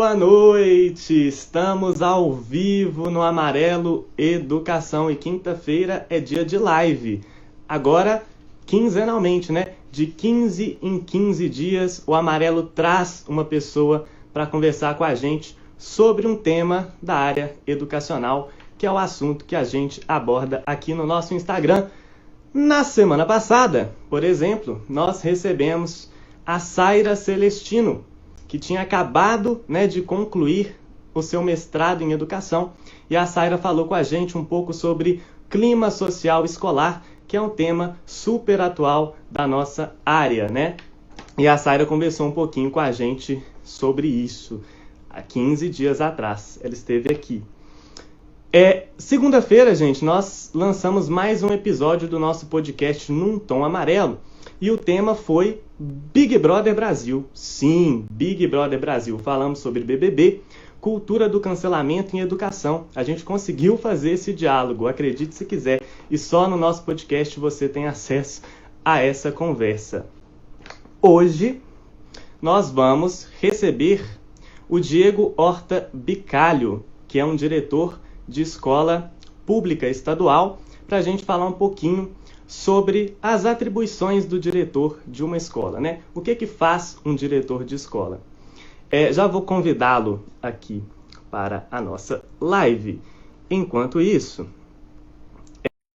Boa noite! Estamos ao vivo no Amarelo Educação e quinta-feira é dia de live. Agora, quinzenalmente, né? De 15 em 15 dias, o Amarelo traz uma pessoa para conversar com a gente sobre um tema da área educacional, que é o assunto que a gente aborda aqui no nosso Instagram. Na semana passada, por exemplo, nós recebemos a Saira Celestino, que tinha acabado, de concluir o seu mestrado em educação. E a Saira falou com a gente um pouco sobre clima social escolar, que é um tema super atual da nossa área, né? E a Saira conversou um pouquinho com a gente sobre isso há 15 dias atrás. Ela esteve aqui. Segunda-feira, gente, nós lançamos mais um episódio do nosso podcast Num Tom Amarelo. E o tema foi Big Brother Brasil. Sim, Big Brother Brasil. Falamos sobre BBB, cultura do cancelamento em educação. A gente conseguiu fazer esse diálogo, acredite se quiser. E só no nosso podcast você tem acesso a essa conversa. Hoje, nós vamos receber o Diego Horta Bicalho, que é um diretor de escola pública estadual, para a gente falar um pouquinho sobre as atribuições do diretor de uma escola, né? O que faz um diretor de escola? Já vou convidá-lo aqui para a nossa live. Enquanto isso,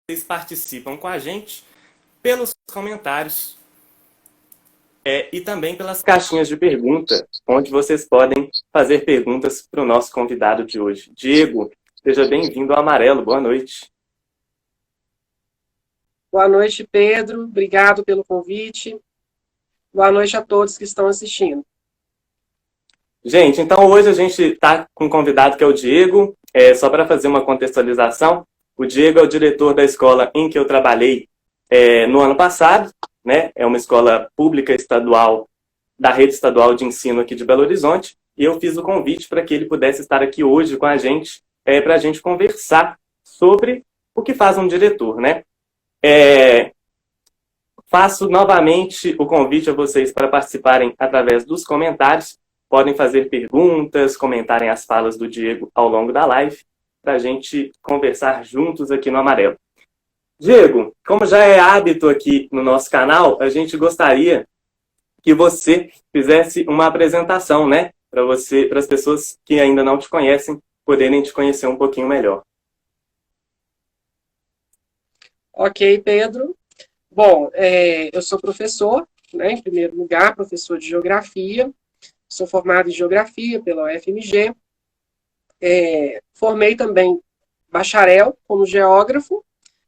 vocês participam com a gente pelos comentários e também pelas caixinhas de pergunta, onde vocês podem fazer perguntas para o nosso convidado de hoje. Diego, seja bem-vindo ao Amarelo. Boa noite. Boa noite, Pedro. Obrigado pelo convite. Boa noite a todos que estão assistindo. Gente, então hoje a gente está com um convidado que é o Diego. Só para fazer uma contextualização, o Diego é o diretor da escola em que eu trabalhei no ano passado, né? É uma escola pública estadual, da rede estadual de ensino aqui de Belo Horizonte, e eu fiz o convite para que ele pudesse estar aqui hoje com a gente, para a gente conversar sobre o que faz um diretor, né? Faço novamente o convite a vocês para participarem através dos comentários. Podem fazer perguntas, comentarem as falas do Diego ao longo da live, para a gente conversar juntos aqui no Amarelo. Diego, como já é hábito aqui no nosso canal, a gente gostaria que você fizesse uma apresentação, né? Para as pessoas que ainda não te conhecem, poderem te conhecer um pouquinho melhor. Ok, Pedro. Bom, eu sou professor, né, em primeiro lugar, professor de Geografia. Sou formado em Geografia pela UFMG. Formei também bacharel como geógrafo.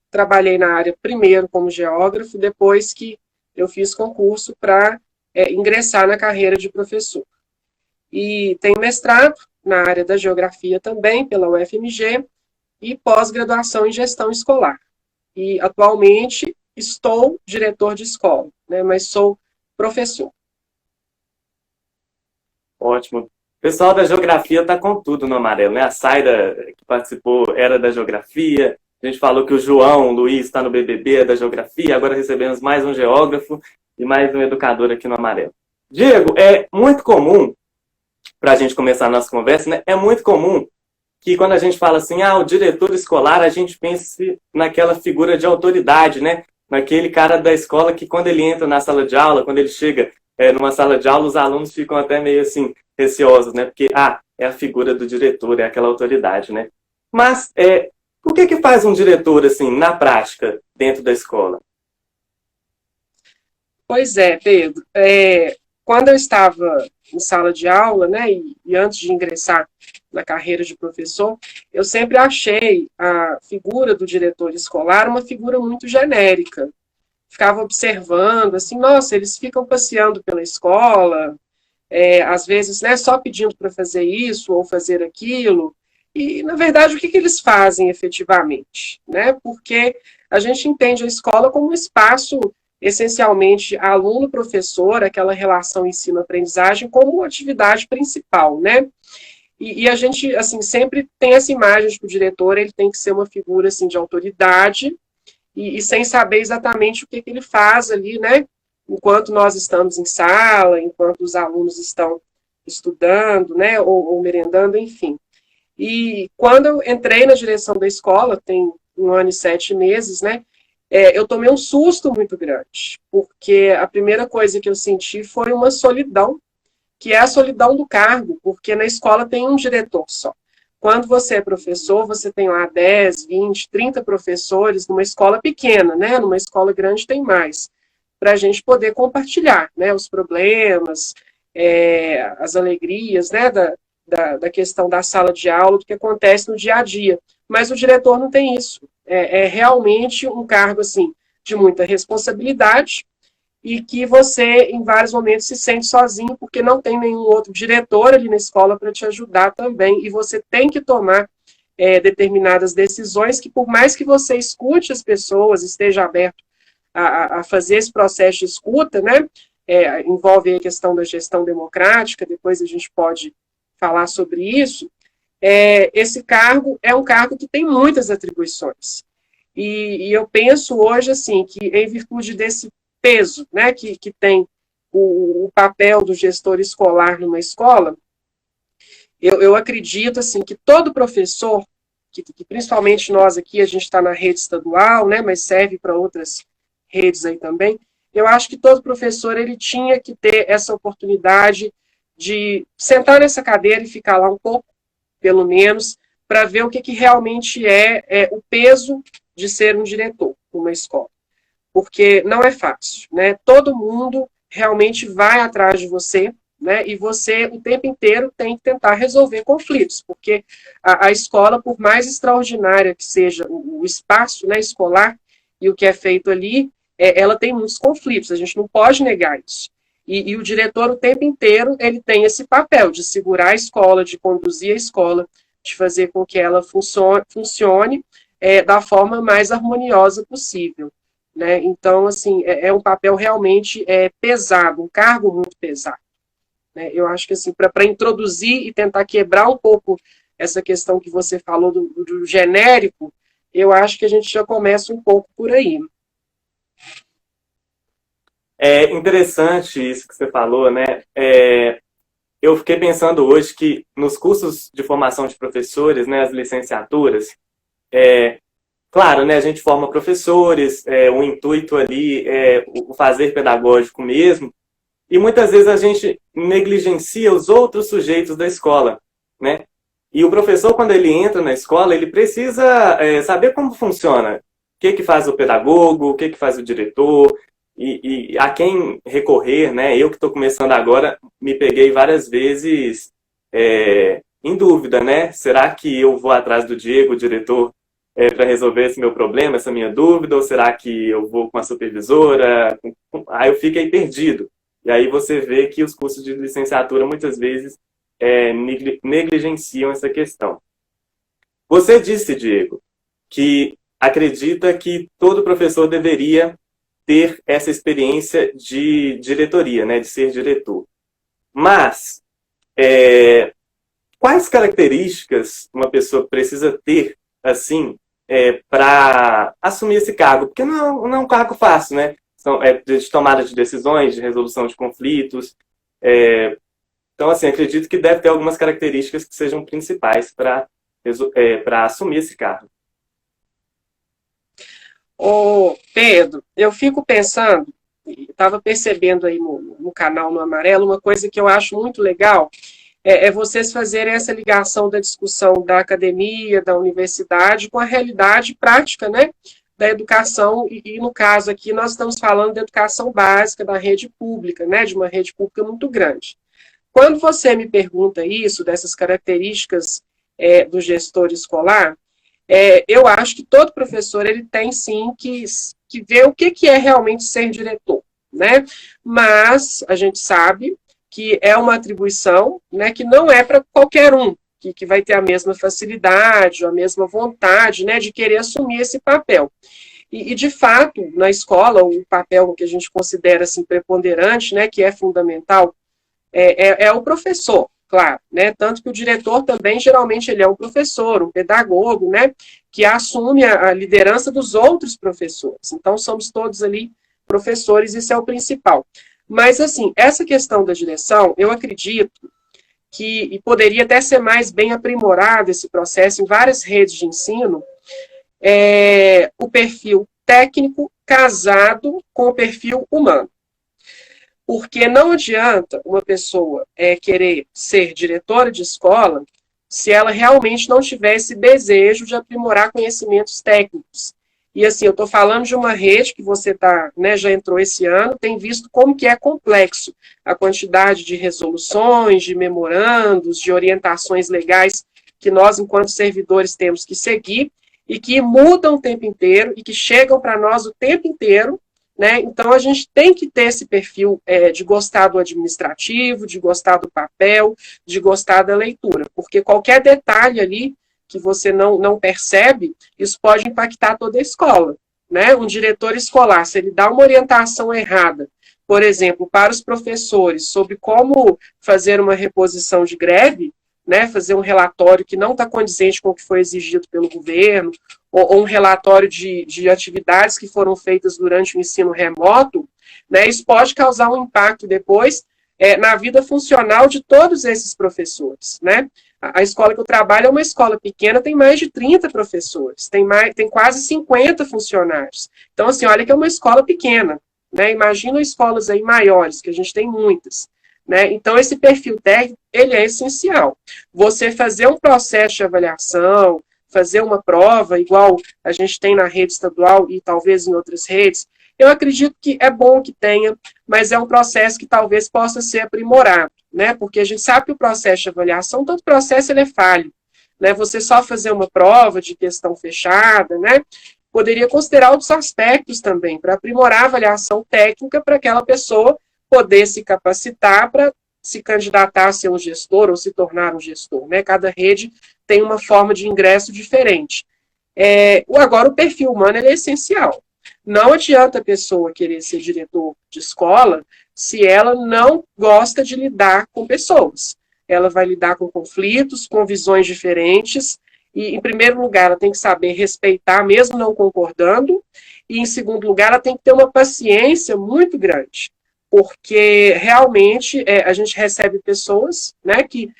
Trabalhei na área primeiro como geógrafo, depois que eu fiz concurso para ingressar na carreira de professor. E tenho mestrado na área da Geografia também pela UFMG e pós-graduação em Gestão Escolar. E atualmente estou diretor de escola, né, mas sou professor. Ótimo. O pessoal da Geografia está com tudo no Amarelo, né? A Saira, que participou, era da Geografia. A gente falou que o João Luiz está no BBB, é da Geografia. Agora recebemos mais um geógrafo e mais um educador aqui no Amarelo. Diego, é muito comum, para a gente começar a nossa conversa, né? É muito comum que quando a gente fala assim, o diretor escolar, a gente pense naquela figura de autoridade, né? Naquele cara da escola que quando ele entra na sala de aula, quando ele chega numa sala de aula, os alunos ficam até meio assim, receosos, né? Porque, é a figura do diretor, é aquela autoridade, né? Mas, o que faz um diretor, assim, na prática, dentro da escola? Pois é, Pedro. Quando eu estava em sala de aula, né, e antes de ingressar na carreira de professor, eu sempre achei a figura do diretor escolar uma figura muito genérica. Ficava observando, assim, nossa, eles ficam passeando pela escola, às vezes, né, só pedindo para fazer isso ou fazer aquilo. E, na verdade, o que eles fazem efetivamente? Né? Porque a gente entende a escola como um espaço essencialmente aluno-professor, aquela relação ensino-aprendizagem como atividade principal, né? E a gente, assim, sempre tem essa imagem de que o diretor ele tem que ser uma figura, assim, de autoridade e sem saber exatamente o que ele faz ali, né? Enquanto nós estamos em sala, enquanto os alunos estão estudando, né, ou merendando, enfim. E quando eu entrei na direção da escola, tem 1 ano e 7 meses, né, eu tomei um susto muito grande, porque a primeira coisa que eu senti foi uma solidão, que é a solidão do cargo, porque na escola tem um diretor só. Quando você é professor, você tem lá 10, 20, 30 professores numa escola pequena, né? Numa escola grande tem mais, para a gente poder compartilhar, né, os problemas, as alegrias, né, da questão da sala de aula, do que acontece no dia a dia. Mas o diretor não tem isso. É realmente um cargo assim de muita responsabilidade, e que você, em vários momentos, se sente sozinho, porque não tem nenhum outro diretor ali na escola para te ajudar também, e você tem que tomar determinadas decisões que, por mais que você escute as pessoas, esteja aberto a fazer esse processo de escuta, né, envolve a questão da gestão democrática, depois a gente pode falar sobre isso, esse cargo é um cargo que tem muitas atribuições. E eu penso hoje, assim, que em virtude desse peso, né, que tem o papel do gestor escolar numa escola, eu acredito, assim, que todo professor, que principalmente nós aqui, a gente está na rede estadual, né, mas serve para outras redes aí também, eu acho que todo professor, ele tinha que ter essa oportunidade de sentar nessa cadeira e ficar lá um pouco, pelo menos, para ver o que realmente é o peso de ser um diretor numa escola. Porque não é fácil, né? Todo mundo realmente vai atrás de você, né? E você, o tempo inteiro, tem que tentar resolver conflitos, porque a escola, por mais extraordinária que seja o espaço, né, escolar e o que é feito ali, ela tem muitos conflitos, a gente não pode negar isso. E o diretor, o tempo inteiro, ele tem esse papel de segurar a escola, de conduzir a escola, de fazer com que ela funcione da forma mais harmoniosa possível. Né? Então, assim, é um papel realmente pesado, um cargo muito pesado. Né? Eu acho que, assim, para introduzir e tentar quebrar um pouco essa questão que você falou do genérico, eu acho que a gente já começa um pouco por aí. É interessante isso que você falou, né? Eu fiquei pensando hoje que nos cursos de formação de professores, né, as licenciaturas, claro, né, a gente forma professores, o intuito ali é o fazer pedagógico mesmo, e muitas vezes a gente negligencia os outros sujeitos da escola, né? E o professor, quando ele entra na escola, ele precisa saber como funciona, o que faz o pedagogo, o que faz o diretor, e a quem recorrer, né? Eu que estou começando agora, me peguei várias vezes em dúvida, né? Será que eu vou atrás do Diego, o diretor, para resolver esse meu problema, essa minha dúvida, ou será que eu vou com a supervisora? Aí eu fiquei perdido. E aí você vê que os cursos de licenciatura muitas vezes negligenciam essa questão. Você disse, Diego, que acredita que todo professor deveria ter essa experiência de diretoria, né, de ser diretor. Mas, quais características uma pessoa precisa ter, assim, para assumir esse cargo? Porque não é um cargo fácil, né? De tomada de decisões, de resolução de conflitos. Então, assim, acredito que deve ter algumas características que sejam principais para assumir esse cargo. Ô, Pedro, eu fico pensando, estava percebendo aí no canal no Amarelo, uma coisa que eu acho muito legal, vocês fazerem essa ligação da discussão da academia, da universidade, com a realidade prática, né, da educação, e no caso aqui nós estamos falando da educação básica, da rede pública, né, de uma rede pública muito grande. Quando você me pergunta isso, dessas características do gestor escolar, eu acho que todo professor ele tem sim que ver o que é realmente ser diretor, né? Mas a gente sabe que é uma atribuição, né, que não é para qualquer um que vai ter a mesma facilidade, a mesma vontade, né, de querer assumir esse papel. E de fato, na escola, o papel que a gente considera assim preponderante, né, que é fundamental, é o professor. Claro, né? Tanto que o diretor também, geralmente, ele é um professor, um pedagogo, né? Que assume a liderança dos outros professores. Então, somos todos ali professores, isso é o principal. Mas, assim, essa questão da direção, eu acredito e poderia até ser mais bem aprimorado esse processo em várias redes de ensino, é o perfil técnico casado com o perfil humano. Porque não adianta uma pessoa querer ser diretora de escola se ela realmente não tiver esse desejo de aprimorar conhecimentos técnicos. E assim, eu estou falando de uma rede que você já entrou esse ano, tem visto como que é complexo a quantidade de resoluções, de memorandos, de orientações legais que nós, enquanto servidores, temos que seguir e que mudam o tempo inteiro e que chegam para nós o tempo inteiro, né? Então, a gente tem que ter esse perfil de gostar do administrativo, de gostar do papel, de gostar da leitura, porque qualquer detalhe ali que você não percebe, isso pode impactar toda a escola, né? Um diretor escolar, se ele dá uma orientação errada, por exemplo, para os professores sobre como fazer uma reposição de greve, né, fazer um relatório que não está condizente com o que foi exigido pelo governo, ou um relatório de atividades que foram feitas durante o ensino remoto, né, isso pode causar um impacto depois na vida funcional de todos esses professores, né? A escola que eu trabalho é uma escola pequena, tem mais de 30 professores, tem quase 50 funcionários. Então, assim, olha que é uma escola pequena, né? Imagina escolas aí maiores, que a gente tem muitas. Né? Então, esse perfil técnico, ele é essencial. Você fazer um processo de avaliação, fazer uma prova, igual a gente tem na rede estadual e talvez em outras redes, eu acredito que é bom que tenha, mas é um processo que talvez possa ser aprimorado, né? Porque a gente sabe que o processo de avaliação, todo processo ele é falho, né? Você só fazer uma prova de questão fechada, né? Poderia considerar outros aspectos também, para aprimorar a avaliação técnica para aquela pessoa poder se capacitar para se candidatar a ser um gestor ou se tornar um gestor, né? Cada rede tem uma forma de ingresso diferente. Agora, o perfil humano ele é essencial. Não adianta a pessoa querer ser diretor de escola se ela não gosta de lidar com pessoas. Ela vai lidar com conflitos, com visões diferentes, e, em primeiro lugar, ela tem que saber respeitar, mesmo não concordando, e, em segundo lugar, ela tem que ter uma paciência muito grande, porque realmente a gente recebe pessoas, né, que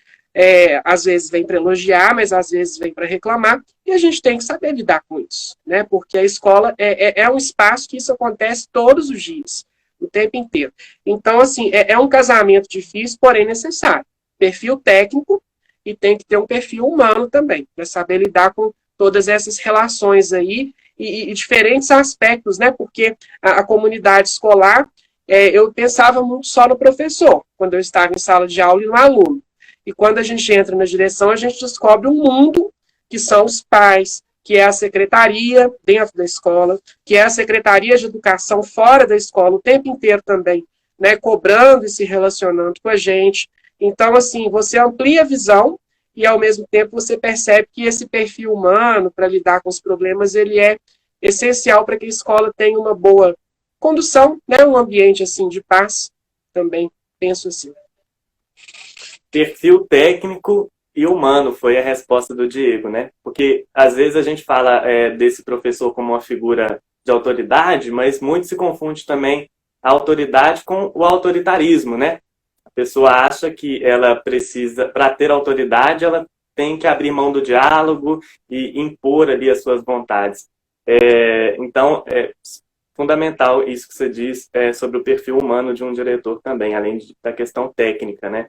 às vezes vêm para elogiar, mas às vezes vêm para reclamar, e a gente tem que saber lidar com isso, né, porque a escola é um espaço que isso acontece todos os dias, o tempo inteiro. Então, assim, é um casamento difícil, porém necessário. Perfil técnico e tem que ter um perfil humano também, para saber lidar com todas essas relações aí e diferentes aspectos, né, porque a comunidade escolar, eu pensava muito só no professor, quando eu estava em sala de aula e no aluno. E quando a gente entra na direção, a gente descobre um mundo que são os pais, que é a secretaria dentro da escola, que é a secretaria de educação fora da escola, o tempo inteiro também, né, cobrando e se relacionando com a gente. Então, assim, você amplia a visão e, ao mesmo tempo, você percebe que esse perfil humano para lidar com os problemas, ele é essencial para que a escola tenha uma boa condução, né, um ambiente assim de paz, também penso assim. Perfil técnico e humano foi a resposta do Diego, né? Porque às vezes a gente fala desse professor como uma figura de autoridade, mas muito se confunde também a autoridade com o autoritarismo, né? A pessoa acha que ela precisa, para ter autoridade, ela tem que abrir mão do diálogo e impor ali as suas vontades. Então, é fundamental isso que você diz sobre o perfil humano de um diretor também, além da questão técnica, né?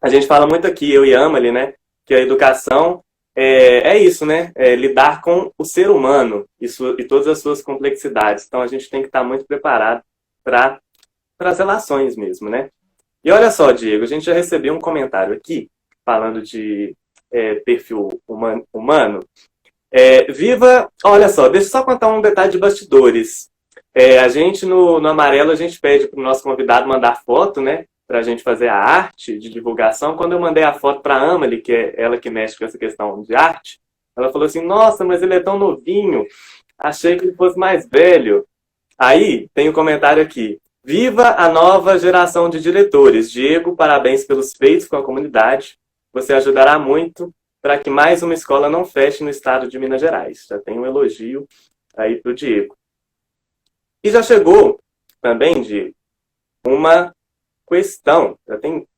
A gente fala muito aqui, eu e Amalie, né, que a educação é isso, né? Lidar com o ser humano e todas as suas complexidades. Então, a gente tem que estar muito preparado para as relações mesmo, né? E olha só, Diego, a gente já recebeu um comentário aqui, falando de perfil humano. Viva! Olha só, deixa eu só contar um detalhe de bastidores. A gente, no Amarelo, a gente pede para o nosso convidado mandar foto, né? Para a gente fazer a arte de divulgação. Quando eu mandei a foto para a Amalie, que é ela que mexe com essa questão de arte, ela falou assim, nossa, mas ele é tão novinho, achei que ele fosse mais velho. Aí, tem um comentário aqui. Viva a nova geração de diretores. Diego, parabéns pelos feitos com a comunidade. Você ajudará muito para que mais uma escola não feche no estado de Minas Gerais. Já tem um elogio aí para o Diego. E já chegou também, Diego, uma questão.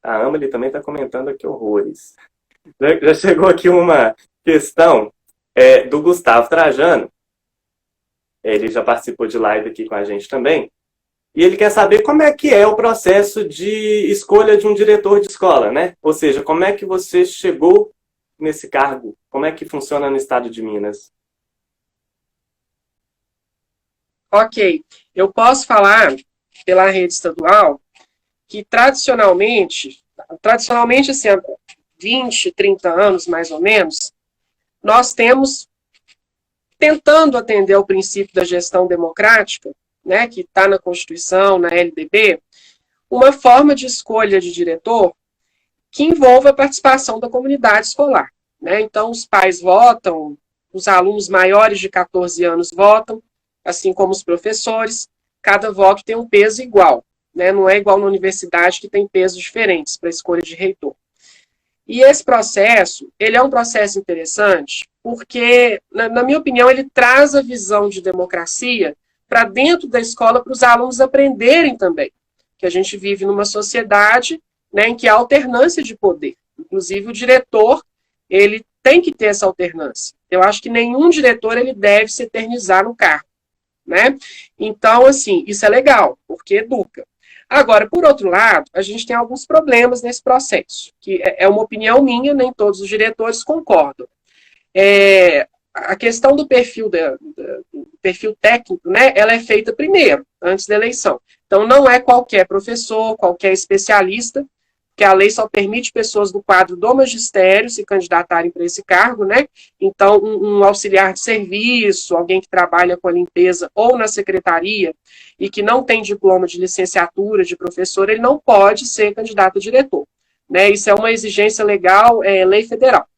A Amelie também está comentando aqui horrores. Já chegou aqui uma questão do Gustavo Trajano. Ele já participou de live aqui com a gente também. E ele quer saber como é que é o processo de escolha de um diretor de escola, né? Ou seja, como é que você chegou nesse cargo? Como é que funciona no estado de Minas? Ok, eu posso falar pela rede estadual que tradicionalmente assim, há 20, 30 anos mais ou menos, nós temos, tentando atender ao princípio da gestão democrática, né, que está na Constituição, na LDB, uma forma de escolha de diretor que envolva a participação da comunidade escolar. Né? Então, os pais votam, os alunos maiores de 14 anos votam, assim como os professores, cada voto tem um peso igual. Né? Não é igual na universidade, que tem pesos diferentes para a escolha de reitor. E esse processo, ele é um processo interessante, porque, na minha opinião, ele traz a visão de democracia para dentro da escola, para os alunos aprenderem também, que a gente vive numa sociedade, né, em que há alternância de poder. Inclusive, o diretor, ele tem que ter essa alternância. Eu acho que nenhum diretor ele deve se eternizar no cargo. Né? Então, assim, isso é legal, porque educa. Agora, por outro lado, a gente tem alguns problemas nesse processo, que é uma opinião minha, nem todos os diretores concordam. A questão do perfil técnico, né, ela é feita primeiro, antes da eleição. Então, não é qualquer professor, qualquer especialista, que a lei só permite pessoas do quadro do magistério se candidatarem para esse cargo, né? Então, um auxiliar de serviço, alguém que trabalha com a limpeza ou na secretaria e que não tem diploma de licenciatura de professor, ele não pode ser candidato a diretor. Né? Isso é uma exigência legal, lei federal.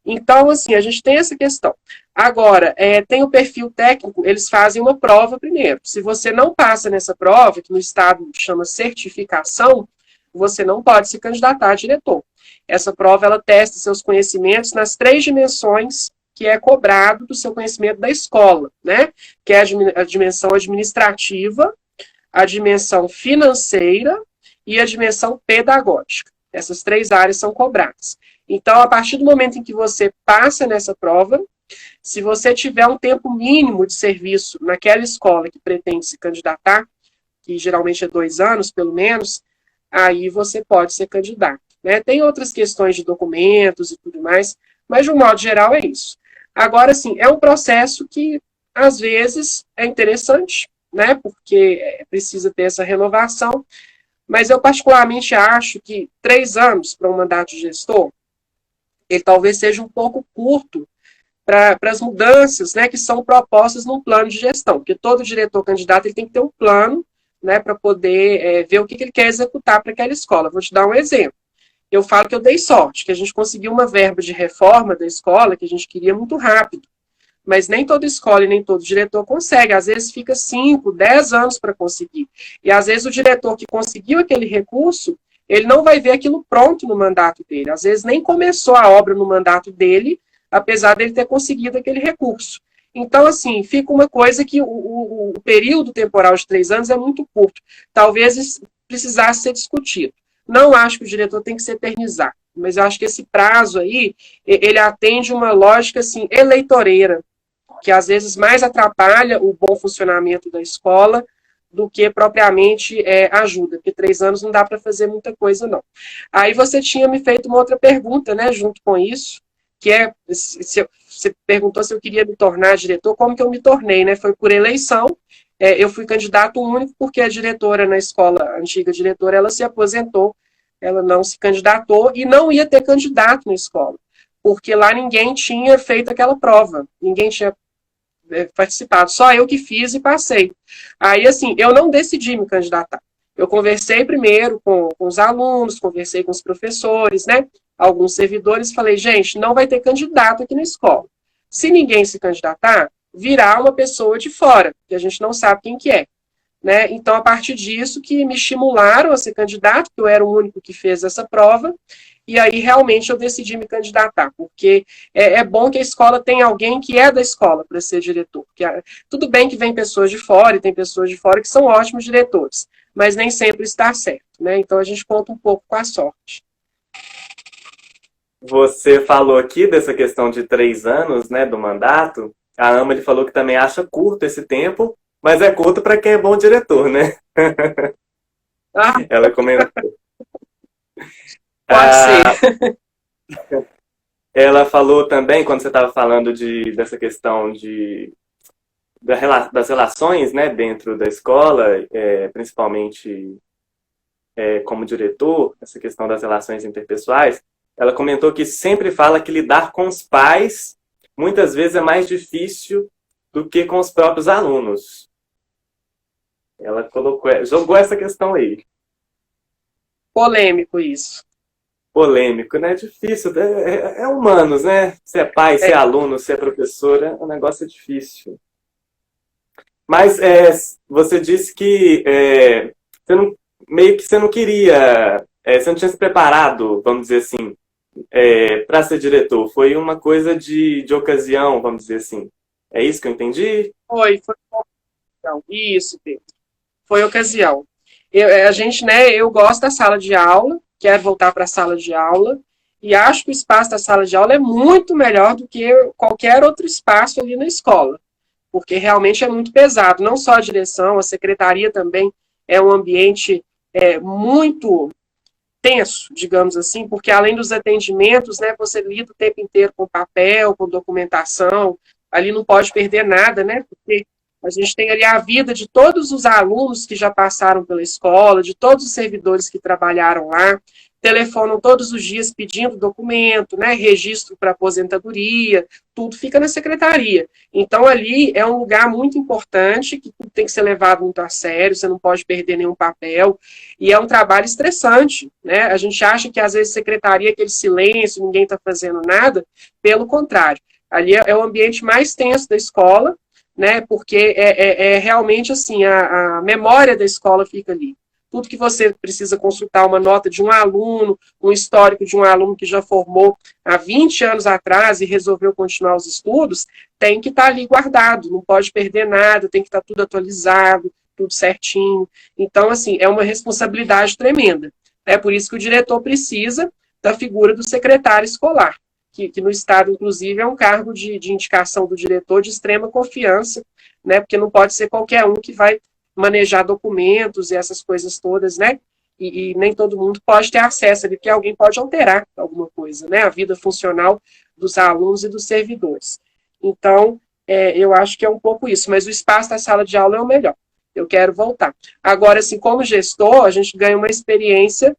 Então, assim, a gente tem essa questão. Agora, tem o perfil técnico, eles fazem uma prova primeiro. Se você não passa nessa prova, que no estado chama certificação, você não pode se candidatar a diretor. Essa prova, ela testa seus conhecimentos nas 3 dimensões que é cobrado do seu conhecimento da escola, né? Que é a dimensão administrativa, a dimensão financeira e a dimensão pedagógica. Essas 3 áreas são cobradas. Então, a partir do momento em que você passa nessa prova, se você tiver um tempo mínimo de serviço naquela escola que pretende se candidatar, que geralmente é 2 anos, pelo menos, aí você pode ser candidato. Né? Tem outras questões de documentos e tudo mais, mas de um modo geral é isso. Agora, sim, é um processo que, às vezes, é interessante, né? Porque precisa ter essa renovação, mas eu particularmente acho que 3 anos para um mandato de gestor, ele talvez seja um pouco curto para as mudanças, né, que são propostas no plano de gestão, porque todo diretor candidato ele tem que ter um plano, né, para poder ver o que ele quer executar para aquela escola. Vou te dar um exemplo. Eu falo que eu dei sorte, que a gente conseguiu uma verba de reforma da escola que a gente queria muito rápido, mas nem toda escola e nem todo diretor consegue. Às vezes fica 5, 10 anos para conseguir. E às vezes o diretor que conseguiu aquele recurso, ele não vai ver aquilo pronto no mandato dele. Às vezes nem começou a obra no mandato dele, apesar dele ter conseguido aquele recurso. Então, assim, fica uma coisa que o período temporal de 3 anos é muito curto. Talvez precisasse ser discutido. Não acho que o diretor tem que se eternizar, mas eu acho que esse prazo aí, ele atende uma lógica, assim, eleitoreira, que às vezes mais atrapalha o bom funcionamento da escola do que propriamente ajuda, porque 3 anos não dá para fazer muita coisa, não. Aí você tinha me feito uma outra pergunta, né, junto com isso, que você perguntou se eu queria me tornar diretor, como que eu me tornei, né? Foi por eleição, eu fui candidato único porque a diretora na escola, a antiga diretora, ela se aposentou, ela não se candidatou e não ia ter candidato na escola, porque lá ninguém tinha feito aquela prova, ninguém tinha participado, só eu que fiz e passei. Aí, assim, eu não decidi me candidatar. Eu conversei primeiro com os alunos, conversei com os professores, né? Alguns servidores, falei, gente, não vai ter candidato aqui na escola. Se ninguém se candidatar, virá uma pessoa de fora, que a gente não sabe quem que é. Né? Então, a partir disso, que me estimularam a ser candidato, que eu era o único que fez essa prova, e aí realmente eu decidi me candidatar, porque é bom que a escola tenha alguém que é da escola para ser diretor. Porque, tudo bem que vem pessoas de fora, e tem pessoas de fora que são ótimos diretores, mas nem sempre está certo, né? Então a gente conta um pouco com a sorte. Você falou aqui dessa questão de 3 anos, né, do mandato. A Amelie falou que também acha curto esse tempo, mas é curto para quem é bom diretor, né? Ah, Ela comentou. pode ser. Ah, ela falou também, quando você estava falando dessa questão das relações, né, dentro da escola, principalmente como diretor, essa questão das relações interpessoais, ela comentou que sempre fala que lidar com os pais muitas vezes é mais difícil do que com os próprios alunos. Ela jogou essa questão aí. Polêmico isso. Polêmico, né? Difícil. É humanos, né? Se é pai, se é aluno, se é professora, o negócio é difícil. Mas você disse que meio que você não queria, você não tinha se preparado, vamos dizer assim, para ser diretor. Foi uma coisa de ocasião, vamos dizer assim. É isso que eu entendi? Foi ocasião. Isso, Pedro. Foi ocasião. A gente, né, eu gosto da sala de aula, quero voltar para a sala de aula, e acho que o espaço da sala de aula é muito melhor do que qualquer outro espaço ali na escola, porque realmente é muito pesado. Não só a direção, a secretaria também é um ambiente muito tenso, digamos assim, porque além dos atendimentos, né, você lida o tempo inteiro com papel, com documentação, ali não pode perder nada, né, porque a gente tem ali a vida de todos os alunos que já passaram pela escola, de todos os servidores que trabalharam lá, telefonam todos os dias pedindo documento, né, registro para aposentadoria, tudo fica na secretaria. Então, ali é um lugar muito importante, que tudo tem que ser levado muito a sério, você não pode perder nenhum papel, e é um trabalho estressante, né? A gente acha que, às vezes, secretaria é aquele silêncio, ninguém está fazendo nada, pelo contrário. Ali é o ambiente mais tenso da escola, né? Porque realmente, assim, a memória da escola fica ali. Tudo que você precisa consultar, uma nota de um aluno, um histórico de um aluno que já formou há 20 anos atrás e resolveu continuar os estudos, tem que estar ali guardado, não pode perder nada, tem que estar tudo atualizado, tudo certinho. Então, assim, é uma responsabilidade tremenda. É por isso que o diretor precisa da figura do secretário escolar, que no Estado, inclusive, é um cargo de indicação do diretor de extrema confiança, né? Porque não pode ser qualquer um que vai manejar documentos e essas coisas todas, né? E nem todo mundo pode ter acesso ali, porque alguém pode alterar alguma coisa, né? A vida funcional dos alunos e dos servidores. Então, eu acho que é um pouco isso, mas o espaço da sala de aula é o melhor. Eu quero voltar. Agora, assim, como gestor, a gente ganha uma experiência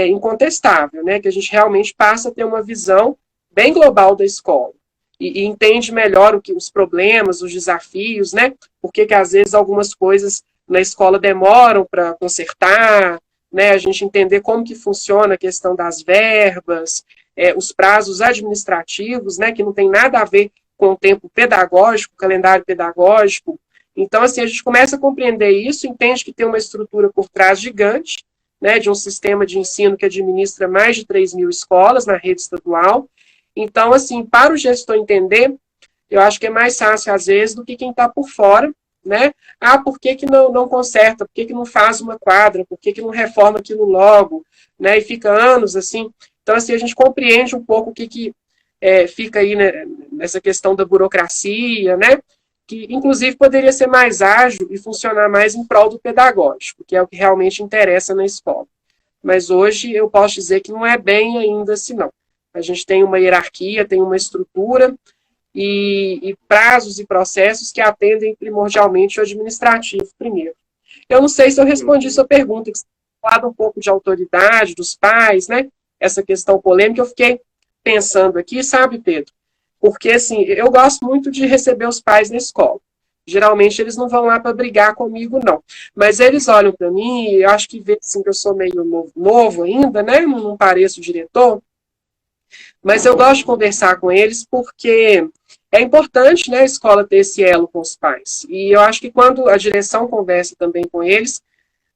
incontestável, né? Que a gente realmente passa a ter uma visão bem global da escola. E entende melhor os problemas, os desafios, né? Por que às vezes algumas coisas na escola demoram para consertar, né? A gente entender como que funciona a questão das verbas, os prazos administrativos, né? Que não tem nada a ver com o tempo pedagógico, calendário pedagógico. Então, assim, a gente começa a compreender isso, entende que tem uma estrutura por trás gigante, né? De um sistema de ensino que administra mais de 3.000 escolas na rede estadual. Então, assim, para o gestor entender, eu acho que é mais fácil, às vezes, do que quem está por fora, né? Ah, por que não conserta? Por que não faz uma quadra? Por que não reforma aquilo logo? Né? E fica anos, assim. Então, assim, a gente compreende um pouco o que fica aí, né, nessa questão da burocracia, né? Que, inclusive, poderia ser mais ágil e funcionar mais em prol do pedagógico, que é o que realmente interessa na escola. Mas hoje eu posso dizer que não é bem ainda assim, não. A gente tem uma hierarquia, tem uma estrutura e prazos e processos que atendem primordialmente o administrativo primeiro. Eu não sei se eu respondi sua pergunta, que você falava um pouco de autoridade, dos pais, né? Essa questão polêmica, eu fiquei pensando aqui, sabe, Pedro? Porque, assim, eu gosto muito de receber os pais na escola. Geralmente eles não vão lá para brigar comigo, não. Mas eles olham para mim e eu acho que vê assim, que eu sou meio novo ainda, né? Não pareço diretor. Mas eu gosto de conversar com eles porque é importante, né, a escola ter esse elo com os pais. E eu acho que quando a direção conversa também com eles,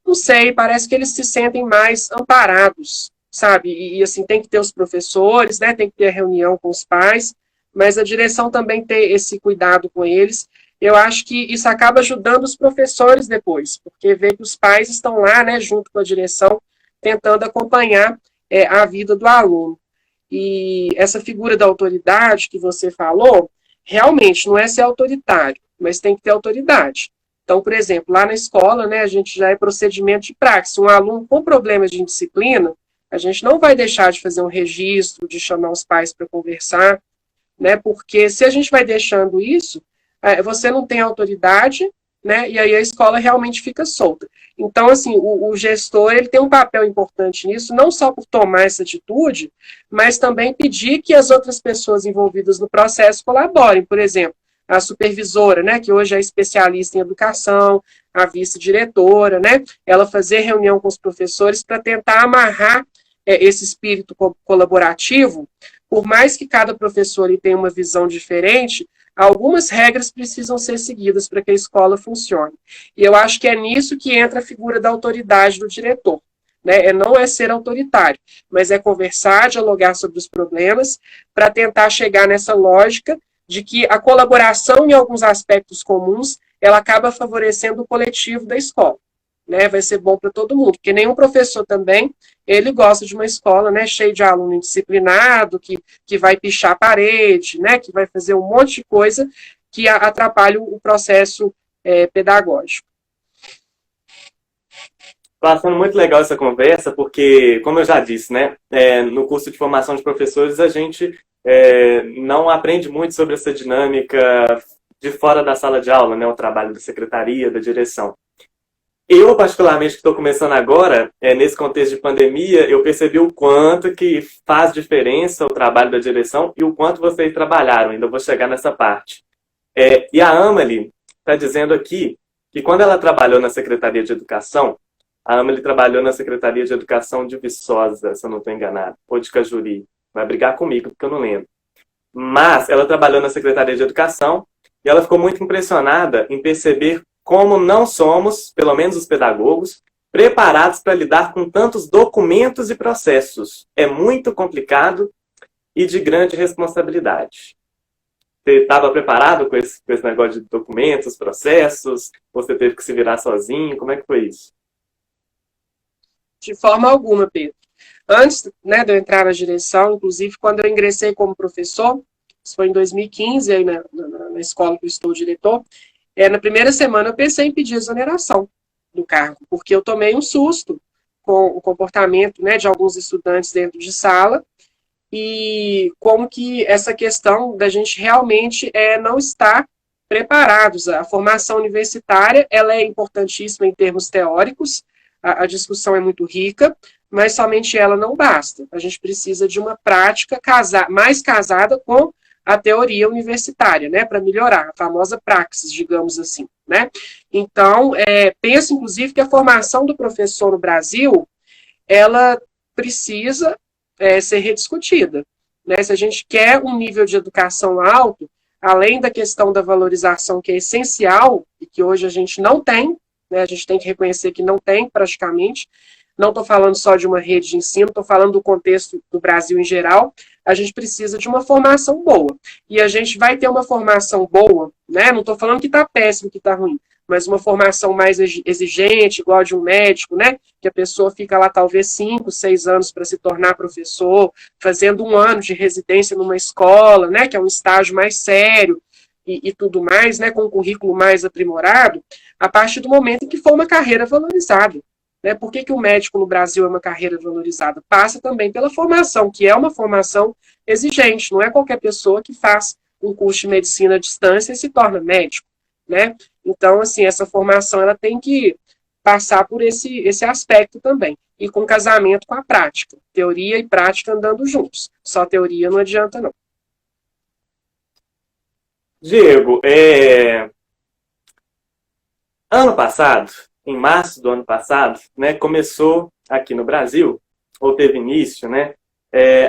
não sei, parece que eles se sentem mais amparados, sabe? Assim, tem que ter os professores, né? Tem que ter a reunião com os pais, mas a direção também ter esse cuidado com eles. Eu acho que isso acaba ajudando os professores depois, porque vê que os pais estão lá, né, junto com a direção, tentando acompanhar a vida do aluno. E essa figura da autoridade que você falou, realmente não é ser autoritário, mas tem que ter autoridade. Então, por exemplo, lá na escola, né, a gente já é procedimento de praxe. Um aluno com problemas de disciplina, a gente não vai deixar de fazer um registro, de chamar os pais para conversar, né, porque se a gente vai deixando isso, você não tem autoridade, né, e aí a escola realmente fica solta. Então, assim, o gestor ele tem um papel importante nisso, não só por tomar essa atitude, mas também pedir que as outras pessoas envolvidas no processo colaborem. Por exemplo, a supervisora, né, que hoje é especialista em educação, a vice-diretora, né, ela fazer reunião com os professores para tentar amarrar esse espírito colaborativo. Por mais que cada professor tenha uma visão diferente, algumas regras precisam ser seguidas para que a escola funcione. E eu acho que é nisso que entra a figura da autoridade do diretor. Né? Não é ser autoritário, mas é conversar, dialogar sobre os problemas, para tentar chegar nessa lógica de que a colaboração em alguns aspectos comuns, ela acaba favorecendo o coletivo da escola. Né? Vai ser bom para todo mundo, porque nenhum professor também, ele gosta de uma escola, né, cheia de aluno indisciplinado, que vai pichar a parede, né, que vai fazer um monte de coisa que atrapalha o processo pedagógico. Está sendo muito legal essa conversa, porque, como eu já disse, né, no curso de formação de professores, a gente não aprende muito sobre essa dinâmica de fora da sala de aula, né, o trabalho da secretaria, da direção. Eu, particularmente, que estou começando agora, nesse contexto de pandemia, eu percebi o quanto que faz diferença o trabalho da direção e o quanto vocês trabalharam, ainda vou chegar nessa parte. E a Amalie está dizendo aqui que quando ela trabalhou na Secretaria de Educação, a Amalie trabalhou na Secretaria de Educação de Viçosa, se eu não estou enganado, ou de Cajuri. Vai brigar comigo, porque eu não lembro. Mas ela trabalhou na Secretaria de Educação e ela ficou muito impressionada em perceber como não somos, pelo menos os pedagogos, preparados para lidar com tantos documentos e processos. É muito complicado e de grande responsabilidade. Você estava preparado com esse negócio de documentos, processos? Você teve que se virar sozinho? Como é que foi isso? De forma alguma, Pedro. Antes, né, de eu entrar na direção, inclusive quando eu ingressei como professor, isso foi em 2015, aí na escola que eu estou diretor, na primeira semana eu pensei em pedir exoneração do cargo, porque eu tomei um susto com o comportamento, né, de alguns estudantes dentro de sala e como que essa questão da gente realmente não estar preparados. A formação universitária ela é importantíssima em termos teóricos, a discussão é muito rica, mas somente ela não basta. A gente precisa de uma prática mais casada com a teoria universitária, né, para melhorar, a famosa praxis, digamos assim, né. Então, penso, inclusive, que a formação do professor no Brasil, ela precisa ser rediscutida, né, se a gente quer um nível de educação alto, além da questão da valorização, que é essencial, e que hoje a gente não tem, né, a gente tem que reconhecer que não tem, praticamente. Não estou falando só de uma rede de ensino, estou falando do contexto do Brasil em geral. A gente precisa de uma formação boa. E a gente vai ter uma formação boa, né? Não estou falando que está péssimo, que está ruim, mas uma formação mais exigente, igual a de um médico, né? Que a pessoa fica lá talvez 5, 6 anos para se tornar professor, fazendo 1 ano de residência numa escola, né? Que é um estágio mais sério e tudo mais, né? Com um currículo mais aprimorado, a partir do momento em que for uma carreira valorizada. Né? Por que o médico no Brasil é uma carreira valorizada? Passa também pela formação, que é uma formação exigente. Não é qualquer pessoa que faz um curso de medicina à distância e se torna médico. Né? Então, assim, essa formação ela tem que passar por esse aspecto também. E com casamento com a prática. Teoria e prática andando juntos. Só teoria não adianta, não. Diego, ano passado, em março do ano passado, né, começou aqui no Brasil, ou teve início, né,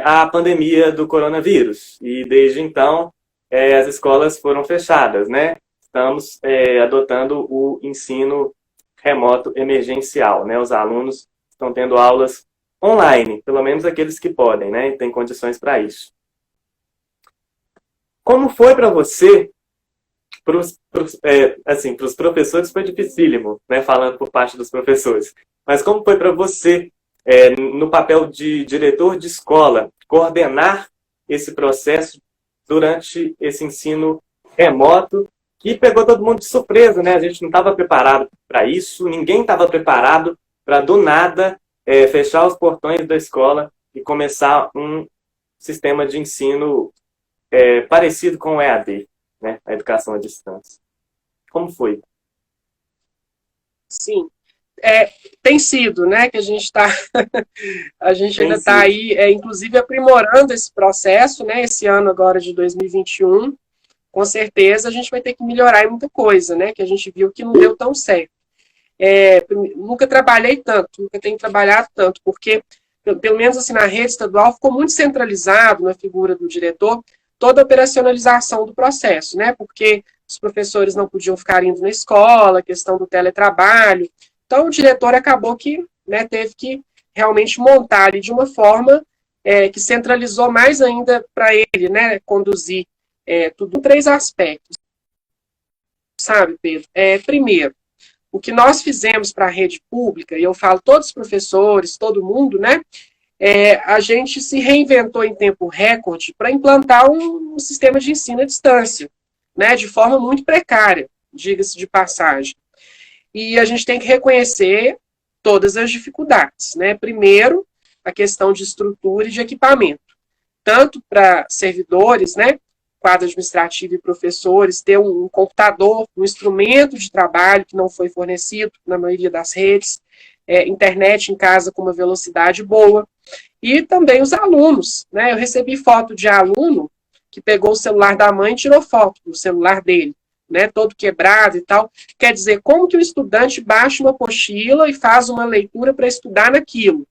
a pandemia do coronavírus. E desde então, as escolas foram fechadas, né? Estamos adotando o ensino remoto emergencial, né? Os alunos estão tendo aulas online, pelo menos aqueles que podem, né, e têm condições para isso. Como foi para você, assim, para os professores foi dificílimo, né, falando por parte dos professores, mas como foi para você, no papel de diretor de escola, coordenar esse processo durante esse ensino remoto, que pegou todo mundo de surpresa, né? A gente não estava preparado para isso, ninguém estava preparado para, do nada, fechar os portões da escola e começar um sistema de ensino parecido com o EAD, né? A educação à distância. Como foi? Sim, tem sido, né, que a gente está a gente Tem ainda está sido. aí, inclusive aprimorando esse processo, né, esse ano agora de 2021, com certeza a gente vai ter que melhorar em muita coisa, né, que a gente viu que não deu tão certo. Nunca trabalhei tanto, nunca tenho trabalhado tanto, porque, pelo menos assim, na rede estadual, ficou muito centralizado na figura do diretor toda a operacionalização do processo, né? Porque os professores não podiam ficar indo na escola, a questão do teletrabalho. Então, o diretor acabou que, né, teve que realmente montar ali de uma forma que centralizou mais ainda para ele, né, conduzir tudo em 3 aspectos, sabe, Pedro? Primeiro, o que nós fizemos para a rede pública, e eu falo todos os professores, todo mundo, né? A gente se reinventou em tempo recorde para implantar um sistema de ensino à distância, né? De forma muito precária, diga-se de passagem. E a gente tem que reconhecer todas as dificuldades, né? Primeiro, a questão de estrutura e de equipamento, tanto para servidores, né? Quadro administrativo e professores, ter um computador, um instrumento de trabalho que não foi fornecido na maioria das redes, internet em casa com uma velocidade boa, e também os alunos, né? Eu recebi foto de aluno que pegou o celular da mãe e tirou foto do celular dele, né? Todo quebrado e tal. Quer dizer, como que o estudante baixa uma apostila e faz uma leitura para estudar naquilo?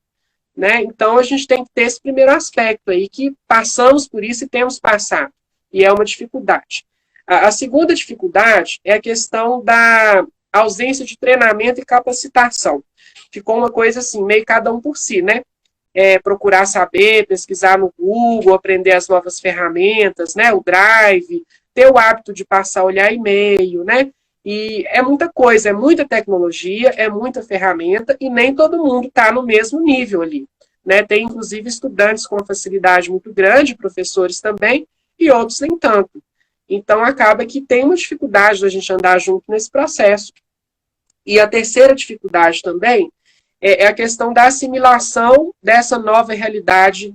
Né? Então, a gente tem que ter esse primeiro aspecto aí, que passamos por isso e temos passado, e é uma dificuldade. A segunda dificuldade é a questão da ausência de treinamento e capacitação. Ficou uma coisa assim, meio cada um por si, né? Procurar saber, pesquisar no Google, aprender as novas ferramentas, né? O Drive, ter o hábito de passar a olhar e-mail, né? E é muita coisa, é muita tecnologia, é muita ferramenta, e nem todo mundo está no mesmo nível ali. Né? Tem, inclusive, estudantes com uma facilidade muito grande, professores também, e outros nem tanto. Então, acaba que tem uma dificuldade da gente andar junto nesse processo. E a terceira dificuldade também é a questão da assimilação dessa nova realidade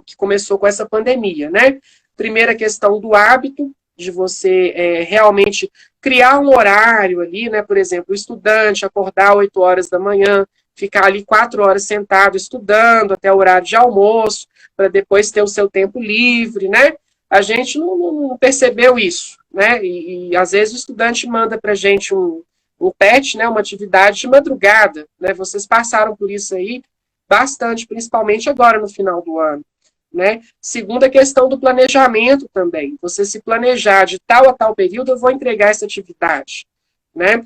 que começou com essa pandemia. Né? Primeira questão do hábito, de você realmente criar um horário ali, né? Por exemplo, o estudante acordar 8 horas da manhã, ficar ali 4 horas sentado estudando até o horário de almoço, para depois ter o seu tempo livre, né? A gente não percebeu isso, né? E às vezes o estudante manda para a gente um PET, né? Uma atividade de madrugada, né? Vocês passaram por isso aí bastante, principalmente agora no final do ano. Né? Segunda questão do planejamento também. Você se planejar de tal a tal período, eu vou entregar essa atividade. Né?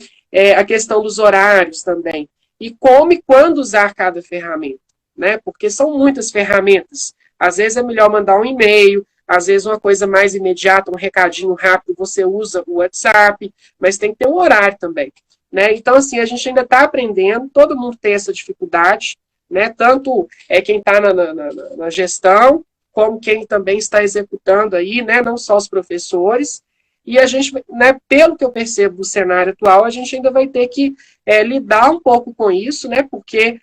A questão dos horários também. E como e quando usar cada ferramenta. Né? Porque são muitas ferramentas. Às vezes é melhor mandar um e-mail, às vezes uma coisa mais imediata, um recadinho rápido, você usa o WhatsApp, mas tem que ter um horário também. Né? Então, assim, a gente ainda está aprendendo, todo mundo tem essa dificuldade, né? Tanto quem está na gestão, como quem também está executando aí, né? Não só os professores, e a gente, né, pelo que eu percebo do cenário atual, a gente ainda vai ter que lidar um pouco com isso, né? Porque